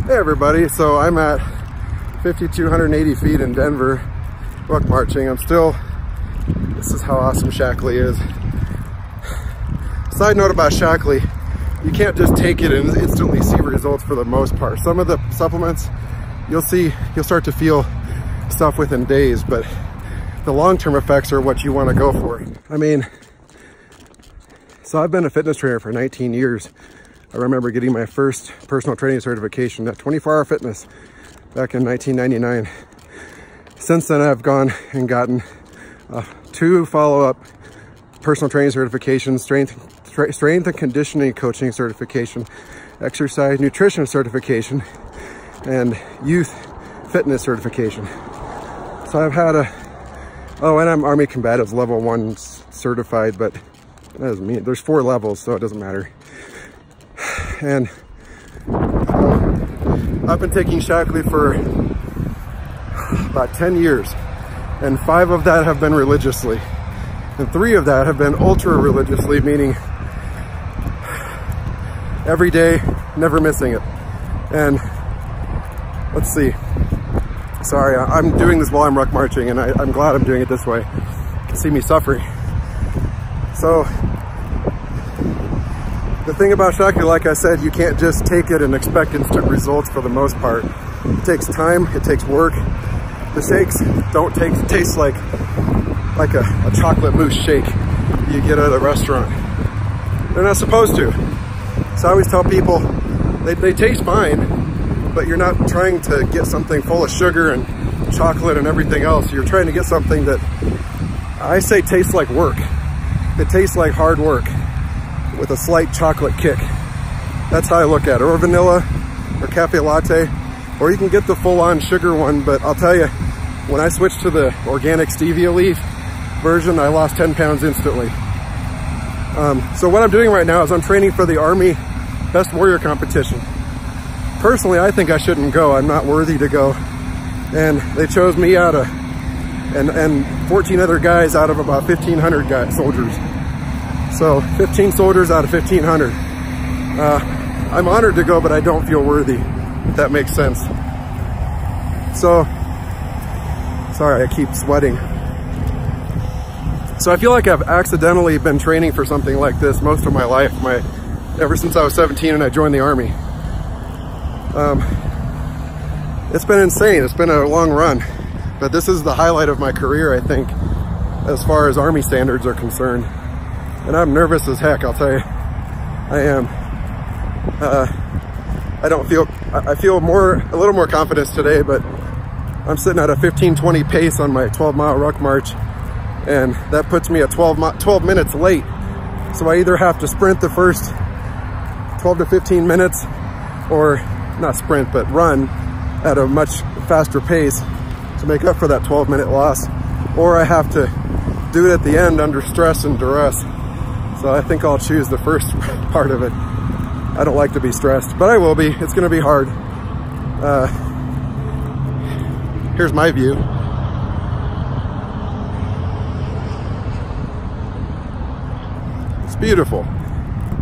Hey everybody, so I'm at 5,280 feet in Denver, ruck marching. This is how awesome Shaklee is. Side note about Shaklee, you can't just take it and instantly see results for the most part. Some of the supplements, you'll start to feel stuff within days, but the long-term effects are what you want to go for. I mean, so I've been a fitness trainer for 19 years. I remember getting my first personal training certification at 24 Hour Fitness back in 1999. Since then, I've gone and gotten 2 follow-up personal training certifications, strength and conditioning coaching certification, exercise nutrition certification, and youth fitness certification. So I've had and I'm Army Combatives level 1 certified, but that doesn't mean, there's 4 levels, so it doesn't matter. And I've been taking Shaklee for about 10 years, and 5 of that have been religiously, and 3 of that have been ultra religiously, meaning every day, never missing it. And let's see, sorry, I'm doing this while I'm ruck marching, and I'm glad I'm doing it this way. You can see me suffering. So the thing about Shaklee, like I said, you can't just take it and expect instant results for the most part. It takes time, it takes work. The shakes don't taste like a chocolate mousse shake you get at a restaurant. They're not supposed to. So I always tell people, they taste fine, but you're not trying to get something full of sugar and chocolate and everything else. You're trying to get something that I say tastes like work. It tastes like hard work with a slight chocolate kick. That's how I look at it. Or vanilla, or cafe latte, or you can get the full-on sugar one, but I'll tell you, when I switched to the organic stevia leaf version, I lost 10 pounds instantly. So what I'm doing right now is I'm training for the Army Best Warrior competition. Personally, I think I shouldn't go. I'm not worthy to go. And they chose me out of, and 14 other guys out of about 1,500 soldiers. So 15 soldiers out of 1,500. I'm honored to go, but I don't feel worthy, if that makes sense. So, sorry, I keep sweating. So I feel like I've accidentally been training for something like this most of my life, ever since I was 17 and I joined the Army. It's been insane. It's been a long run, but this is the highlight of my career, I think, as far as Army standards are concerned. And I'm nervous as heck, I'll tell you. I am. I feel a little more confidence today, but I'm sitting at a 15:20 pace on my 12-mile ruck march, and that puts me at 12 minutes late. So I either have to sprint the first 12 to 15 minutes, or not sprint, but run at a much faster pace to make up for that 12-minute loss, or I have to do it at the end under stress and duress. So I think I'll choose the first part of it. I don't like to be stressed, but I will be. It's gonna be hard. Here's my view. It's beautiful.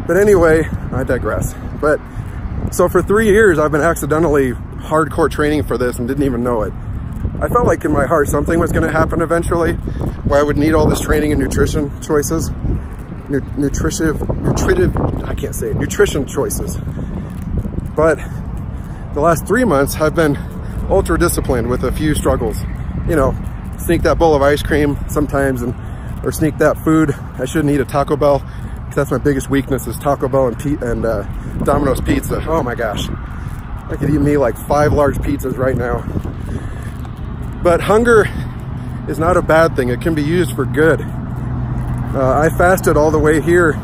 But anyway, I digress. But so for 3 years, I've been accidentally hardcore training for this and didn't even know it. I felt like in my heart something was gonna happen eventually, where I would need all this training and nutrition choices. Nutrition choices. But the last 3 months I've been ultra disciplined with a few struggles. You know, sneak that bowl of ice cream sometimes, or sneak that food. I shouldn't eat a Taco Bell, because that's my biggest weakness, is Taco Bell and Domino's pizza. Oh my gosh, I could eat me like 5 large pizzas right now. But hunger is not a bad thing. It can be used for good. I fasted all the way here.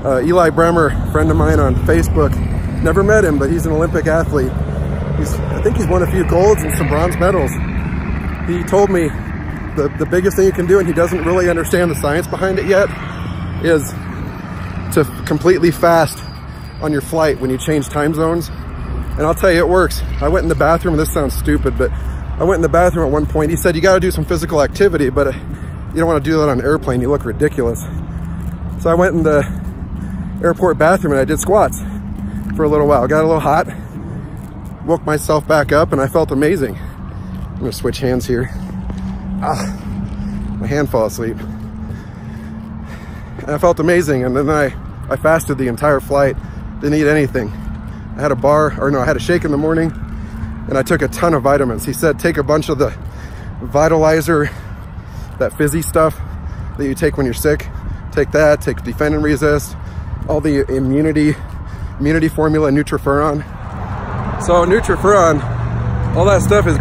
Eli Bremer, friend of mine on Facebook, never met him, but he's an Olympic athlete. I think he's won a few golds and some bronze medals. He told me the biggest thing you can do, and he doesn't really understand the science behind it yet, is to completely fast on your flight when you change time zones. And I'll tell you, it works. I went in the bathroom, this sounds stupid, but I went in the bathroom at one point. He said, you got to do some physical activity, but you don't want to do that on an airplane. You look ridiculous. So I went in the airport bathroom and I did squats for a little while. Got a little hot. woke myself back up and I felt amazing. I'm gonna switch hands here. My hand fell asleep. And I felt amazing, and then I fasted the entire flight, didn't eat anything. I had I had a shake in the morning, and I took a ton of vitamins. He said take a bunch of the Vitalizer, that fizzy stuff that you take when you're sick. Take that, take Defend and Resist, all the immunity formula, Nutriferon. So Nutriferon, all that stuff is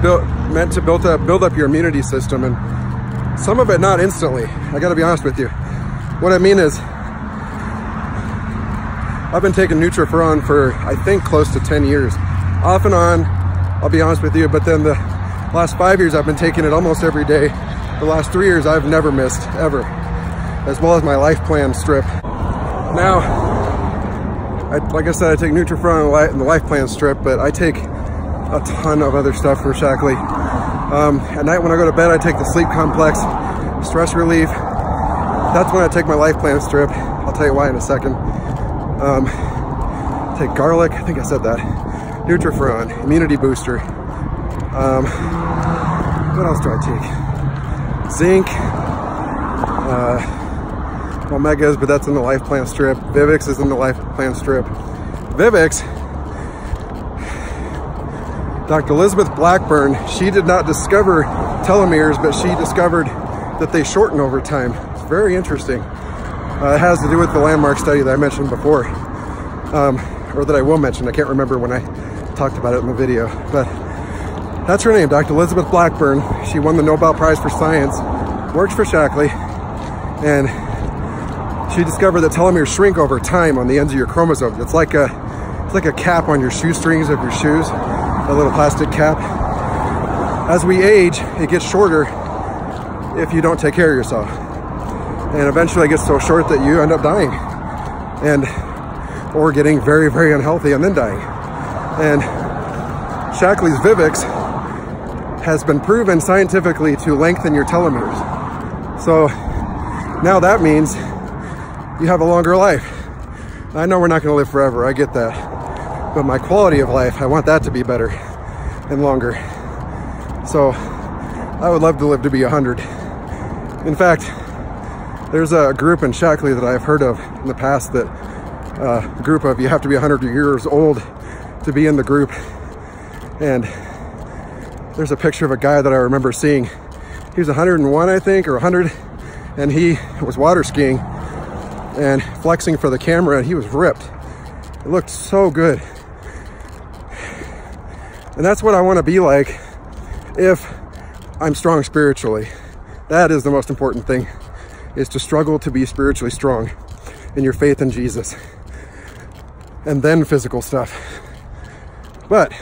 meant to build up your immunity system, and some of it not instantly. I gotta be honest with you. What I mean is, I've been taking Nutriferon for, I think, close to 10 years. Off and on, I'll be honest with you, but then the last 5 years I've been taking it almost every day. The last 3 years I've never missed, ever. As well as my life plan strip. Now, like I said, I take Nutriferon in the life plan strip, but I take a ton of other stuff for Shaklee. At night when I go to bed, I take the sleep complex, stress relief. That's when I take my life plan strip. I'll tell you why in a second. Take garlic, I think I said that. Nutriferon, immunity booster. What else do I take? Zinc, omegas, but that's in the life plan strip. Vivix is in the life plan strip. Vivix, Dr. Elizabeth Blackburn, she did not discover telomeres, but she discovered that they shorten over time. It's very interesting. It has to do with the landmark study that I mentioned before, or that I will mention. I can't remember when I talked about it in the video, but that's her name, Dr. Elizabeth Blackburn. She won the Nobel Prize for Science, works for Shaklee, and she discovered that telomeres shrink over time on the ends of your chromosomes. It's like a cap on your shoestrings of your shoes, a little plastic cap. As we age, it gets shorter if you don't take care of yourself. And eventually it gets so short that you end up dying, or getting very, very unhealthy and then dying. And Shaklee's Vivix has been proven scientifically to lengthen your telomeres. So now that means you have a longer life. I know we're not gonna live forever, I get that. But my quality of life, I want that to be better and longer. So I would love to live to be 100. In fact, there's a group in Shaklee that I've heard of in the past, that group of, you have to be 100 years old to be in the group. And there's a picture of a guy that I remember seeing. He was 101, I think, or 100, and he was water skiing and flexing for the camera, and he was ripped. It looked so good. And that's what I want to be like if I'm strong spiritually. That is the most important thing, is to struggle to be spiritually strong in your faith in Jesus, and then physical stuff. But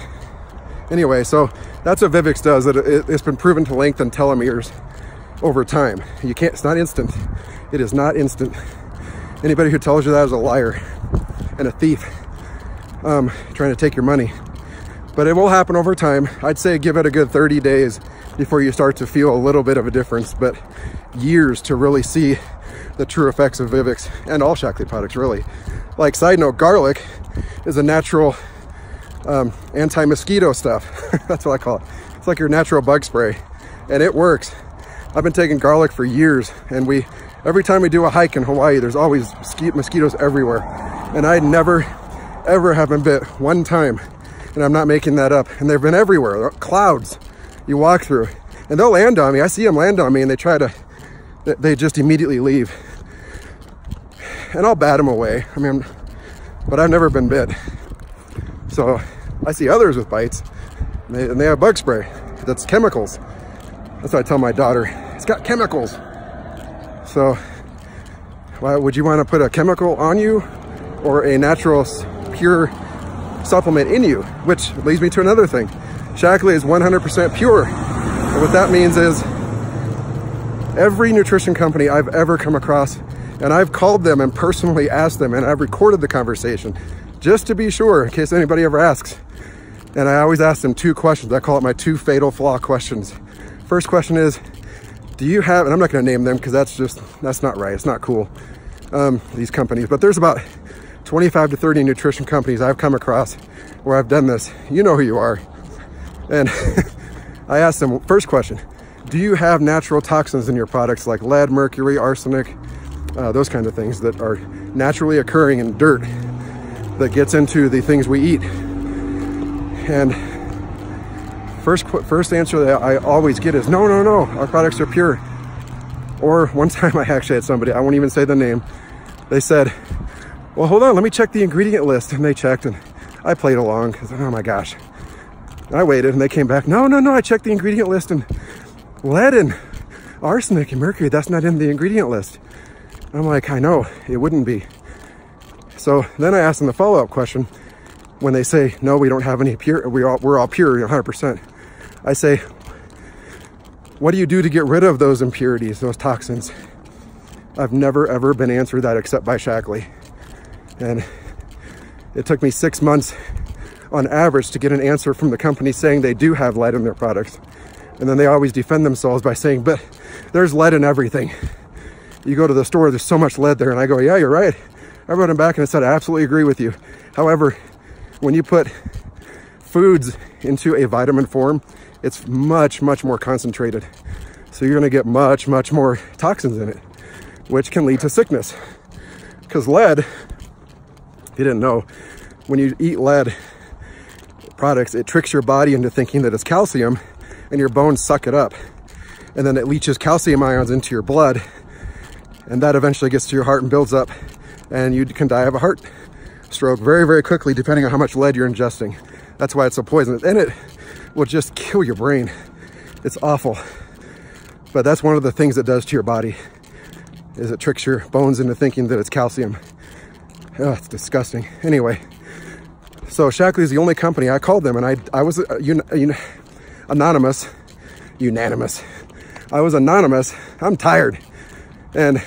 anyway, so that's what Vivix does. It's been proven to lengthen telomeres over time. It's not instant. It is not instant. Anybody who tells you that is a liar and a thief, trying to take your money. But it will happen over time. I'd say give it a good 30 days before you start to feel a little bit of a difference, but years to really see the true effects of Vivix and all Shaklee products, really. Like, side note, garlic is a natural anti-mosquito stuff. That's what I call it. It's like your natural bug spray, and it works. I've been taking garlic for years, and every time we do a hike in Hawaii, there's always mosquitoes everywhere. And I never, ever have been bit one time, and I'm not making that up. And they've been everywhere, clouds you walk through, and they'll land on me. I see them land on me, and they just immediately leave. And I'll bat them away. I mean, but I've never been bit. So I see others with bites, and they have bug spray. That's chemicals. That's what I tell my daughter. It's got chemicals. So why would you want to put a chemical on you, or a natural, pure supplement in you? Which leads me to another thing. Shaklee is 100% pure. And what that means is, every nutrition company I've ever come across, and I've called them and personally asked them, and I've recorded the conversation just to be sure in case anybody ever asks. And I always ask them 2 questions. I call it my 2 fatal flaw questions. First question is, do you have, and I'm not going to name them because that's not right. It's not cool, these companies, but there's about 25 to 30 nutrition companies I've come across where I've done this, you know who you are. And I asked them, first question, do you have natural toxins in your products like lead, mercury, arsenic, those kinds of things that are naturally occurring in dirt that gets into the things we eat? And first answer that I always get is no, our products are pure. Or one time I actually had somebody, I won't even say the name, they said, well, hold on, let me check the ingredient list. And they checked, and I played along because, oh my gosh. I waited and they came back, no, I checked the ingredient list, and lead and arsenic and mercury, that's not in the ingredient list. I'm like, I know, it wouldn't be. So then I asked them the follow-up question. When they say, no, we don't have any pure, we're all pure, 100%. I say, what do you do to get rid of those impurities, those toxins? I've never, ever been answered that except by Shaklee. And it took me 6 months on average to get an answer from the company saying they do have lead in their products. And then they always defend themselves by saying, but there's lead in everything. You go to the store, there's so much lead there. And I go, yeah, you're right. I wrote them back and I said, I absolutely agree with you. However, when you put foods into a vitamin form, it's much, much more concentrated. So you're gonna get much, much more toxins in it, which can lead to sickness. Because lead, if you didn't know, when you eat lead products, it tricks your body into thinking that it's calcium, and your bones suck it up. And then it leaches calcium ions into your blood, and that eventually gets to your heart and builds up, and you can die of a heart stroke very, very quickly, depending on how much lead you're ingesting. That's why it's so poisonous, and it will just kill your brain. It's awful. But that's one of the things it does to your body, is it tricks your bones into thinking that it's calcium. Oh, it's disgusting. Anyway, so Shaklee is the only company. I called them, and I was anonymous, unanimous. I was anonymous. I'm tired. And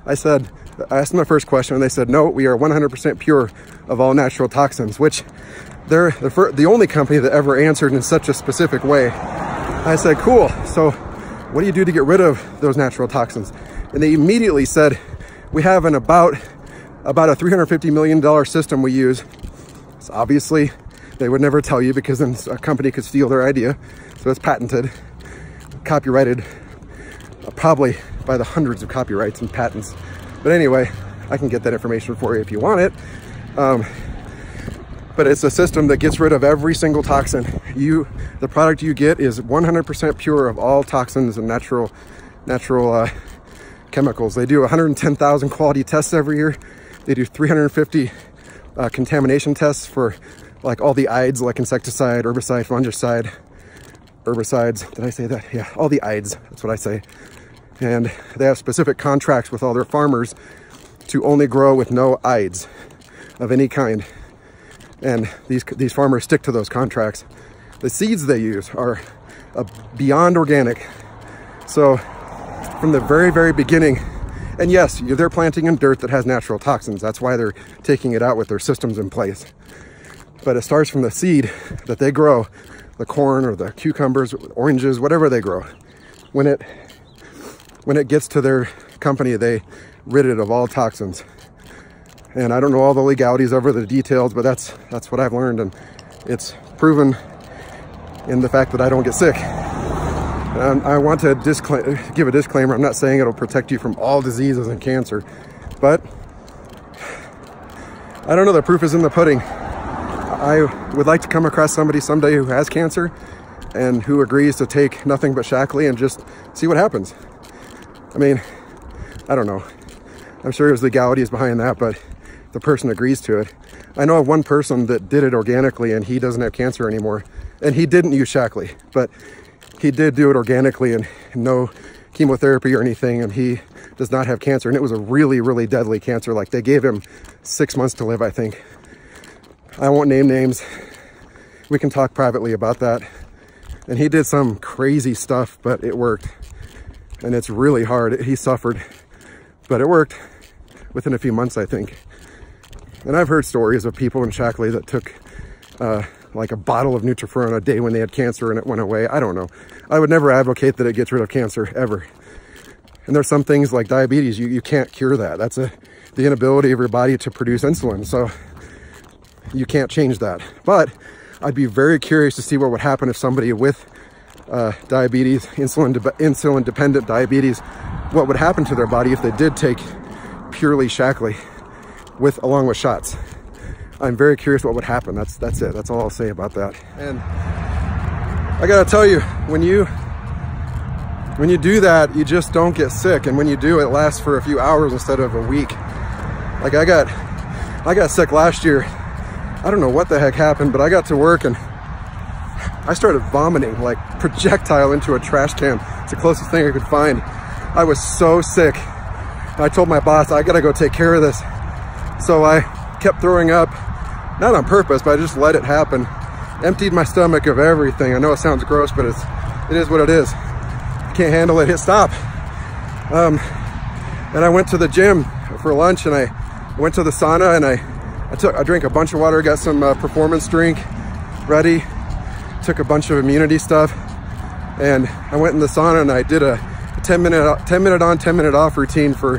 I asked them the first question, and they said, no, we are 100% pure of all natural toxins, which they're the only company that ever answered in such a specific way. I said, cool. So what do you do to get rid of those natural toxins? And they immediately said, we have about a $350 million system we use. So obviously they would never tell you, because then a company could steal their idea. So it's patented, copyrighted, probably by the hundreds of copyrights and patents. But anyway, I can get that information for you if you want it. But it's a system that gets rid of every single toxin. The product you get is 100% pure of all toxins and natural chemicals. They do 110,000 quality tests every year. They do 350 contamination tests for like all the ides, like insecticide, herbicide, fungicide, herbicides. Did I say that? Yeah, all the ides, that's what I say. And they have specific contracts with all their farmers to only grow with no ides of any kind. And these farmers stick to those contracts. The seeds they use are beyond organic. So from the very, very beginning, and yes, they're planting in dirt that has natural toxins. That's why they're taking it out with their systems in place. But it starts from the seed that they grow, the corn or the cucumbers, oranges, whatever they grow. When it gets to their company, they rid it of all toxins. And I don't know all the legalities over the details, but that's what I've learned, and it's proven in the fact that I don't get sick. I want to give a disclaimer. I'm not saying it'll protect you from all diseases and cancer, but I don't know, the proof is in the pudding. I would like to come across somebody someday who has cancer and who agrees to take nothing but Shaklee and just see what happens. I mean, I don't know. I'm sure there's legalities behind that, but the person agrees to it. I know of one person that did it organically, and he doesn't have cancer anymore. And he didn't use Shaklee, but he did do it organically and no chemotherapy or anything, and he does not have cancer. And it was a really, really deadly cancer. Like, they gave him 6 months to live, I think. I won't name names. We can talk privately about that. And he did some crazy stuff, but it worked. And it's really hard. He suffered, but it worked within a few months, I think. And I've heard stories of people in Shaklee that took like a bottle of Nutriferon a day when they had cancer and it went away. I don't know. I would never advocate that it gets rid of cancer, ever. And there's some things like diabetes, you can't cure that. That's the inability of your body to produce insulin. So You can't change that. But I'd be very curious to see what would happen if somebody with diabetes, insulin dependent diabetes, what would happen to their body if they did take purely Shaklee along with shots. I'm very curious what would happen. That's it. That's all I'll say about that. And I gotta tell you, when you do that, you just don't get sick. And when you do, it lasts for a few hours instead of a week. Like I got sick last year. I don't know what the heck happened, but I got to work and I started vomiting like projectile into a trash can. It's the closest thing I could find. I was so sick. I told my boss, I gotta go take care of this. So I kept throwing up, not on purpose, but I just let it happen. Emptied my stomach of everything. I know it sounds gross, but it is what it is. Can't handle it, hit stop. And I went to the gym for lunch and I went to the sauna and I drank a bunch of water, got some performance drink ready, took a bunch of immunity stuff, and I went in the sauna and I did a 10 minute on, 10 minute off routine for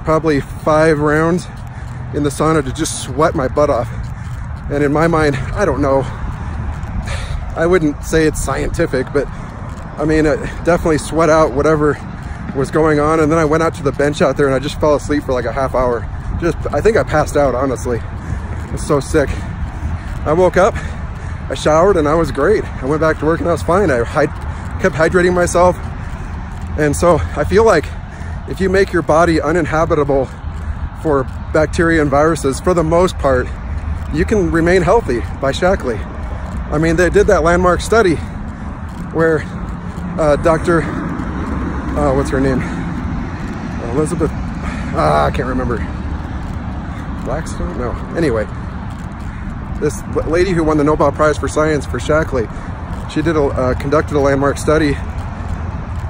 probably 5 rounds in the sauna to just sweat my butt off. And in my mind, I don't know, I wouldn't say it's scientific, but I mean, it definitely sweat out whatever was going on. And then I went out to the bench out there and I just fell asleep for like a half hour. I think I passed out, honestly. I was so sick. I woke up, I showered, and I was great. I went back to work and I was fine. I kept hydrating myself. And so I feel like if you make your body uninhabitable for bacteria and viruses, for the most part, you can remain healthy by Shaklee. I mean, they did that landmark study where Dr. What's her name? Elizabeth, I can't remember. Blackstone? No. Anyway, this lady who won the Nobel Prize for Science for Shaklee, she conducted a landmark study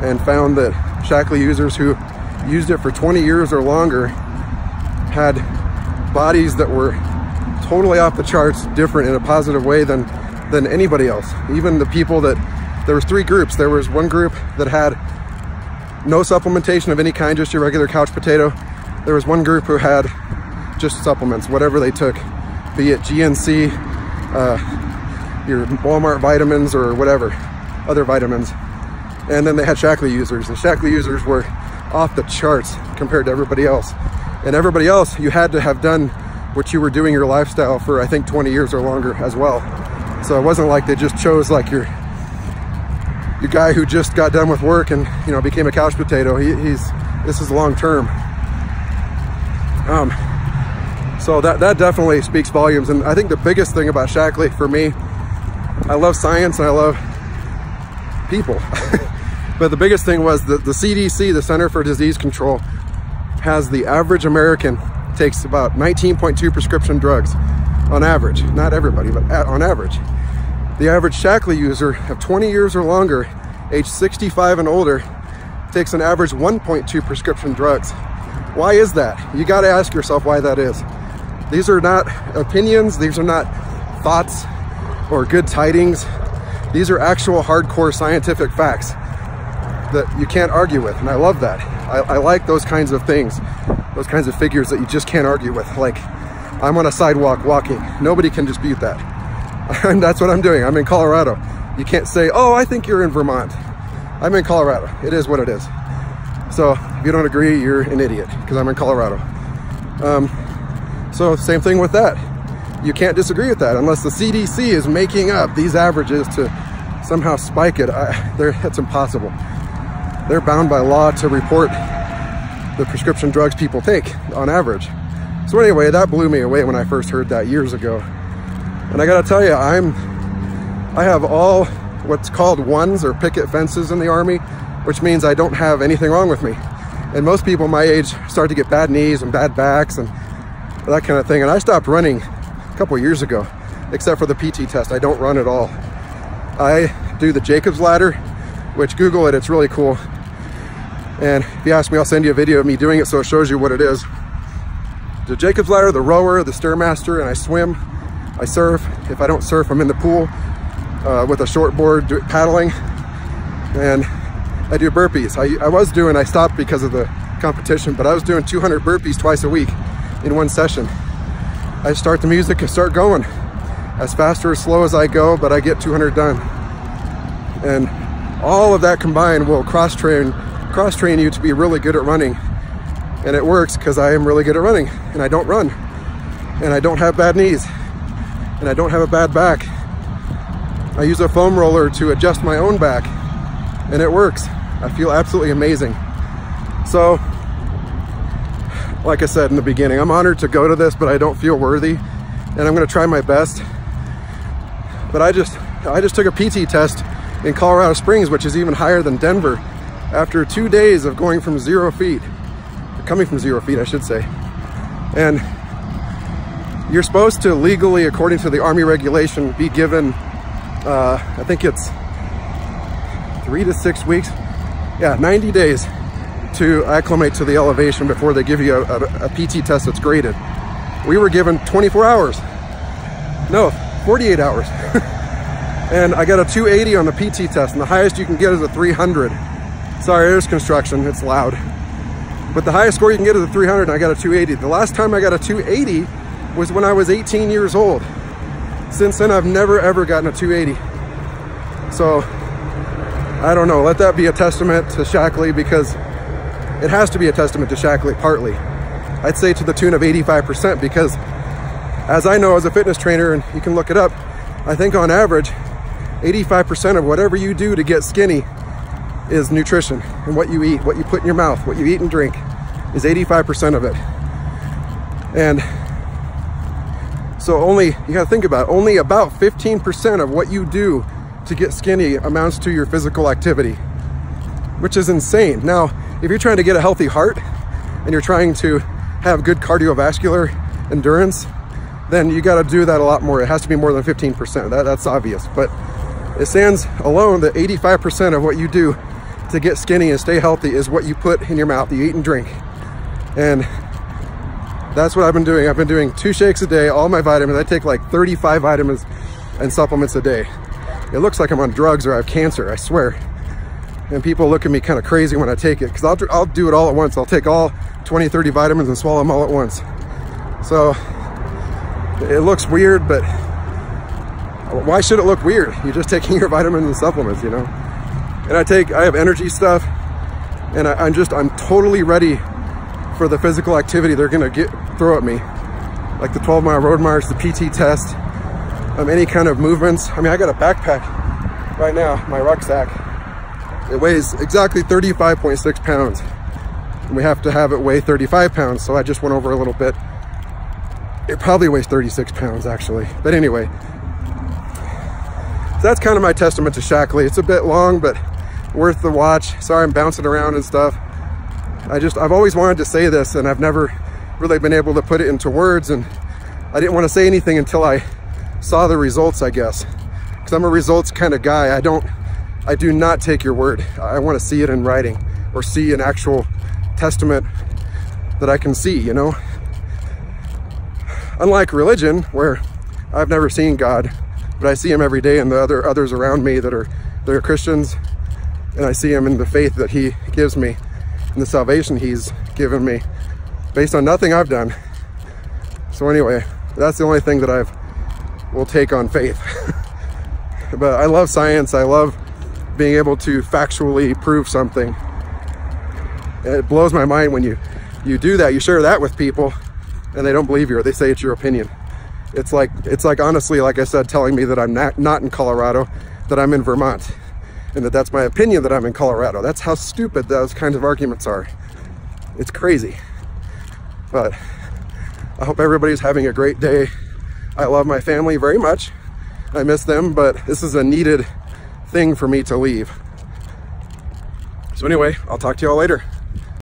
and found that Shaklee users who used it for 20 years or longer had bodies that were totally off the charts, different in a positive way than anybody else. Even the people there was 3 groups. There was one group that had no supplementation of any kind, just your regular couch potato. There was one group who had just supplements, whatever they took, be it GNC, your Walmart vitamins or whatever, other vitamins. And then they had Shaklee users, and Shaklee users were off the charts compared to everybody else. And everybody else, you had to have done what you were doing your lifestyle for, I think, 20 years or longer as well. So it wasn't like they just chose like your guy who just got done with work and, you know, became a couch potato. This is long term. So that definitely speaks volumes. And I think the biggest thing about Shaklee for me, I love science and I love people. But the biggest thing was the CDC, the Center for Disease Control, has the average American takes about 19.2 prescription drugs on average. Not everybody, but on average. The average Shaklee user of 20 years or longer, age 65 and older, takes an average 1.2 prescription drugs. Why is that? You got to ask yourself why that is. These are not opinions. These are not thoughts or good tidings. These are actual hardcore scientific facts that you can't argue with. And I love that. I like those kinds of things, those kinds of figures that you just can't argue with. Like, I'm on a sidewalk walking. Nobody can dispute that. And that's what I'm doing. I'm in Colorado. You can't say, oh, I think you're in Vermont. I'm in Colorado. It is what it is. So if you don't agree, you're an idiot, because I'm in Colorado. So same thing with that. You can't disagree with that unless the CDC is making up these averages to somehow spike it. That's impossible. They're bound by law to report the prescription drugs people take on average. So anyway, that blew me away when I first heard that years ago. And I gotta tell you, I have all what's called ones or picket fences in the Army, which means I don't have anything wrong with me. And most people my age start to get bad knees and bad backs and that kind of thing. And I stopped running a couple years ago, except for the PT test. I don't run at all. I do the Jacob's ladder, which Google it, it's really cool. And if you ask me, I'll send you a video of me doing it so it shows you what it is. The Jacob's ladder, the rower, the Stairmaster, and I swim, I surf. If I don't surf, I'm in the pool with a short board paddling, and I do burpees. I stopped because of the competition, but I was doing 200 burpees twice a week in one session. I start the music and start going as fast or as slow as I go, but I get 200 done. And all of that combined will cross train you to be really good at running. And it works because I am really good at running, and I don't run, and I don't have bad knees, and I don't have a bad back. I use a foam roller to adjust my own back, and it works. I feel absolutely amazing. So, like I said in the beginning, I'm honored to go to this, but I don't feel worthy, and I'm gonna try my best. But I just took a PT test in Colorado Springs, which is even higher than Denver, after 2 days of going from 0 feet. Coming from 0 feet, I should say. And you're supposed to legally, according to the Army regulation, be given, I think it's 3 to 6 weeks. Yeah, 90 days to acclimate to the elevation before they give you a PT test that's graded. We were given 24 hours. No, 48 hours. And I got a 280 on the PT test, and the highest you can get is a 300. Sorry, there's construction, it's loud. But the highest score you can get is a 300, and I got a 280. The last time I got a 280 was when I was 18 years old. Since then, I've never ever gotten a 280. So, I don't know, let that be a testament to Shaklee, because it has to be a testament to Shaklee, partly. I'd say to the tune of 85%, because as I know as a fitness trainer, and you can look it up, I think on average, 85% of whatever you do to get skinny is nutrition, and what you eat, what you put in your mouth, what you eat and drink is 85% of it. And so only, you gotta think about it, only about 15% of what you do to get skinny amounts to your physical activity, which is insane. Now, if you're trying to get a healthy heart and you're trying to have good cardiovascular endurance, then you gotta do that a lot more. It has to be more than 15%, that's obvious. But it stands alone that 85% of what you do to get skinny and stay healthy is what you put in your mouth, you eat and drink. And that's what I've been doing. I've been doing 2 shakes a day, all my vitamins. I take like 35 vitamins and supplements a day. It looks like I'm on drugs or I have cancer, I swear. And people look at me kind of crazy when I take it, because I'll do it all at once. I'll take all 20, 30 vitamins and swallow them all at once. So it looks weird, but why should it look weird? You're just taking your vitamins and supplements, you know? And I have energy stuff, and I'm totally ready for the physical activity they're gonna throw at me. Like the 12-mile road march, the PT test, any kind of movements. I mean, I got a backpack right now, my rucksack. It weighs exactly 35.6 pounds. And we have to have it weigh 35 pounds, so I just went over a little bit. It probably weighs 36 pounds, actually. But anyway, so that's kind of my testament to Shaklee. It's a bit long, but worth the watch. Sorry I'm bouncing around and stuff. I've always wanted to say this, and I've never really been able to put it into words, and I didn't want to say anything until I saw the results, I guess. Because I'm a results kind of guy. I do not take your word. I want to see it in writing, or see an actual testament that I can see, you know? Unlike religion, where I've never seen God, but I see him every day, and the others around me that are Christians, and I see him in the faith that he gives me and the salvation he's given me based on nothing I've done. So anyway, that's the only thing that will take on faith. But I love science. I love being able to factually prove something. And it blows my mind when you do that, you share that with people, and they don't believe you, or they say it's your opinion. It's like honestly, like I said, telling me that I'm not in Colorado, that I'm in Vermont, and that's my opinion that I'm in Colorado. That's how stupid those kinds of arguments are. It's crazy. But I hope everybody's having a great day. I love my family very much. I miss them, but this is a needed thing for me to leave. So anyway, I'll talk to y'all later.